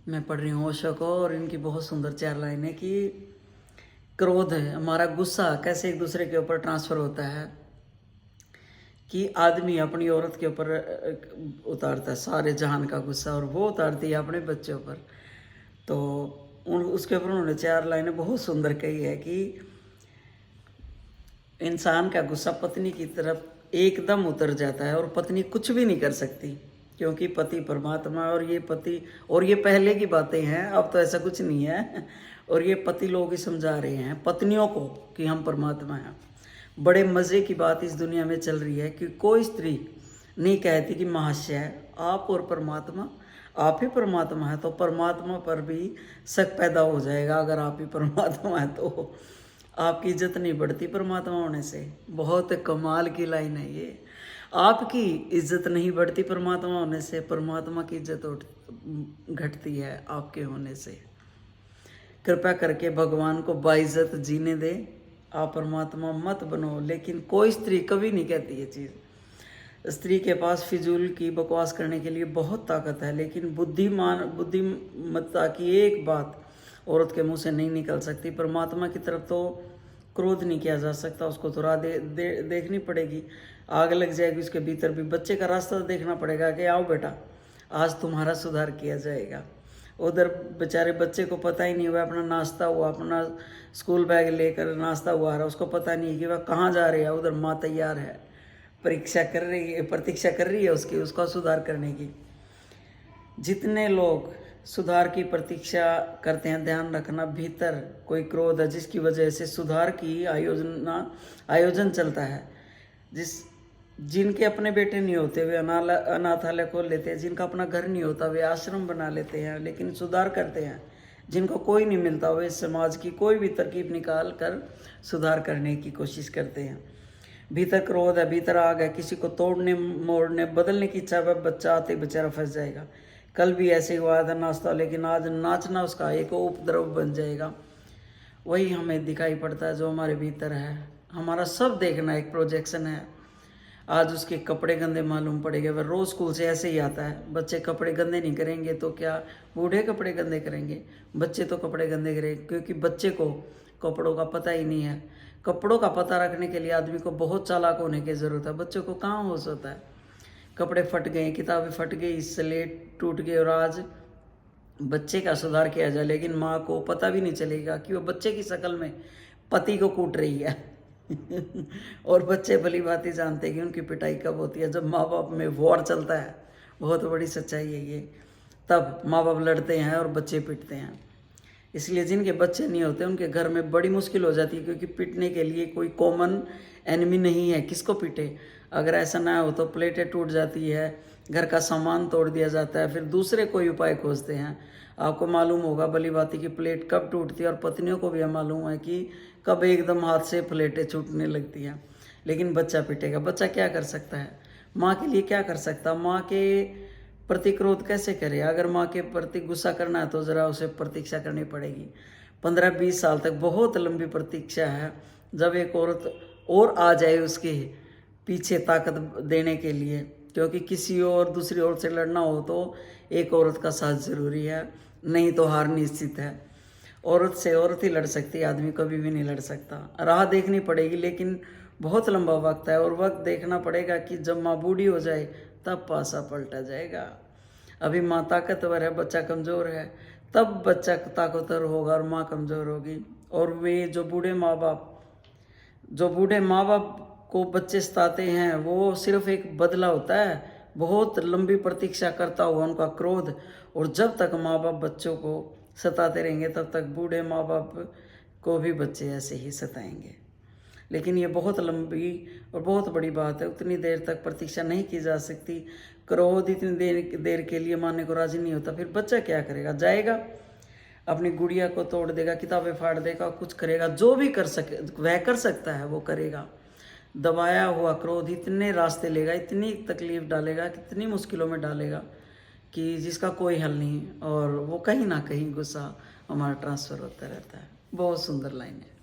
मैं पढ़ रही हूँ ओशो को, और इनकी बहुत सुंदर 4 लाइनें कि क्रोध है हमारा गुस्सा कैसे एक दूसरे के ऊपर ट्रांसफ़र होता है, कि आदमी अपनी औरत के ऊपर उतारता है सारे जहान का गुस्सा, और वो उतारती है अपने बच्चों पर। तो उसके ऊपर उन्होंने 4 लाइनें बहुत सुंदर कही है कि इंसान का गुस्सा पत्नी की तरफ एकदम उतर जाता है और पत्नी कुछ भी नहीं कर सकती, क्योंकि पति परमात्मा है, और ये पहले की बातें हैं, अब तो ऐसा कुछ नहीं है। और ये पति लोग ही समझा रहे हैं पत्नियों को कि हम परमात्मा हैं। बड़े मज़े की बात इस दुनिया में चल रही है कि कोई स्त्री नहीं कहती कि महाशय आप और परमात्मा, आप ही परमात्मा है, तो परमात्मा पर भी शक पैदा हो जाएगा। अगर आप ही परमात्मा है तो आपकी इज्जत नहीं बढ़ती परमात्मा होने से। बहुत कमाल की लाइन है ये। आपकी इज्जत नहीं बढ़ती परमात्मा होने से, परमात्मा की इज्जत घटती है आपके होने से। कृपया करके भगवान को बाइज्जत जीने दे, आप परमात्मा मत बनो। लेकिन कोई स्त्री कभी नहीं कहती ये चीज़। स्त्री के पास फिजूल की बकवास करने के लिए बहुत ताकत है, लेकिन बुद्धिमत्ता की एक बात औरत के मुंह से नहीं निकल सकती। परमात्मा की तरफ तो क्रोध नहीं किया जा सकता, उसको तो राह देखनी पड़ेगी। आग लग जाएगी उसके भीतर भी, बच्चे का रास्ता देखना पड़ेगा कि आओ बेटा आज तुम्हारा सुधार किया जाएगा। उधर बेचारे बच्चे को पता ही नहीं हुआ, अपना नाश्ता हुआ, अपना स्कूल बैग लेकर नाश्ता हुआ रहा, उसको पता नहीं है कि वह कहाँ जा रही है। उधर माँ तैयार है, प्रतीक्षा कर रही है उसका सुधार करने की। जितने लोग सुधार की प्रतीक्षा करते हैं, ध्यान रखना भीतर कोई क्रोध है जिसकी वजह से सुधार की आयोजन चलता है। जिनके अपने बेटे नहीं होते वे अनाथालय खोल लेते हैं, जिनका अपना घर नहीं होता वे आश्रम बना लेते हैं, लेकिन सुधार करते हैं। जिनको कोई नहीं मिलता वे समाज की कोई भी तरकीब निकाल कर सुधार करने की कोशिश करते हैं। भीतर क्रोध है, भीतर आग है, किसी को तोड़ने मोड़ने बदलने की इच्छा, वह बच्चा आते बेचारा फंस जाएगा। कल भी ऐसे हुआ था नाश्ता, लेकिन आज नाचना उसका एक उपद्रव बन जाएगा। वही हमें दिखाई पड़ता है जो हमारे भीतर है। हमारा सब देखना एक प्रोजेक्शन है। आज उसके कपड़े गंदे मालूम पड़ेंगे, वह रोज़ स्कूल से ऐसे ही आता है। बच्चे कपड़े गंदे नहीं करेंगे तो क्या बूढ़े कपड़े गंदे करेंगे? बच्चे तो कपड़े गंदे करेंगे, क्योंकि बच्चे को कपड़ों का पता ही नहीं है। कपड़ों का पता रखने के लिए आदमी को बहुत चालाक होने की ज़रूरत है, बच्चों को कहाँ होश होता है। कपड़े फट गए, किताबें फट गई, स्लेट टूट गए, और आज बच्चे का सुधार किया जाए, लेकिन माँ को पता भी नहीं चलेगा कि वो बच्चे की शक्ल में पति को कूट रही है। और बच्चे भली बात ही जानते हैं कि उनकी पिटाई कब होती है, जब माँ बाप में वॉर चलता है। बहुत बड़ी सच्चाई है ये। तब माँ बाप लड़ते हैं और बच्चे पिटते हैं। इसलिए जिनके बच्चे नहीं होते उनके घर में बड़ी मुश्किल हो जाती है, क्योंकि पिटने के लिए कोई कॉमन एनिमी नहीं है। किसको पिटे? अगर ऐसा ना हो तो प्लेटें टूट जाती है, घर का सामान तोड़ दिया जाता है, फिर दूसरे कोई उपाय खोजते हैं। आपको मालूम होगा भली बात की प्लेट कब टूटती है, और पत्नियों को भी मालूम है कि कब एकदम हाथ से प्लेटें छूटने लगती हैं। लेकिन बच्चा पिटेगा, बच्चा क्या कर सकता है? माँ के लिए क्या कर सकता? माँ के प्रति क्रोध कैसे करे? अगर माँ के प्रति गुस्सा करना है तो ज़रा उसे प्रतीक्षा करनी पड़ेगी। 15-20 साल तक बहुत लंबी प्रतीक्षा है, जब एक औरत और आ जाए उसके पीछे ताकत देने के लिए। क्योंकि किसी और दूसरी औरत से लड़ना हो तो एक औरत का साथ ज़रूरी है, नहीं तो हार निश्चित है। औरत से औरत ही लड़ सकती है, आदमी कभी भी नहीं लड़ सकता। राह देखनी पड़ेगी, लेकिन बहुत लंबा वक्त है, और वक्त देखना पड़ेगा कि जब माँ बूढ़ी हो जाए तब पासा पलटा जाएगा। अभी माँ ताकतवर है, बच्चा कमज़ोर है, तब बच्चा ताकतवर होगा और माँ कमज़ोर होगी। और वे जो बूढ़े माँ बाप को बच्चे सताते हैं, वो सिर्फ एक बदला होता है, बहुत लंबी प्रतीक्षा करता हुआ उनका क्रोध। और जब तक माँ बाप बच्चों को सताते रहेंगे तब तक बूढ़े माँ बाप को भी बच्चे ऐसे ही सताएंगे। लेकिन ये बहुत लंबी और बहुत बड़ी बात है, उतनी देर तक प्रतीक्षा नहीं की जा सकती। क्रोध इतनी देर के लिए मानने को राजी नहीं होता, फिर बच्चा क्या करेगा? जाएगा अपनी गुड़िया को तोड़ देगा, किताबें फाड़ देगा, कुछ करेगा। जो भी कर सके वह कर सकता है वो करेगा। दबाया हुआ क्रोध इतने रास्ते लेगा, इतनी तकलीफ डालेगा, कितनी मुश्किलों में डालेगा कि जिसका कोई हल नहीं, और वो कहीं ना कहीं गुस्सा हमारा ट्रांसफ़र होता रहता है। बहुत सुंदर लाइन है।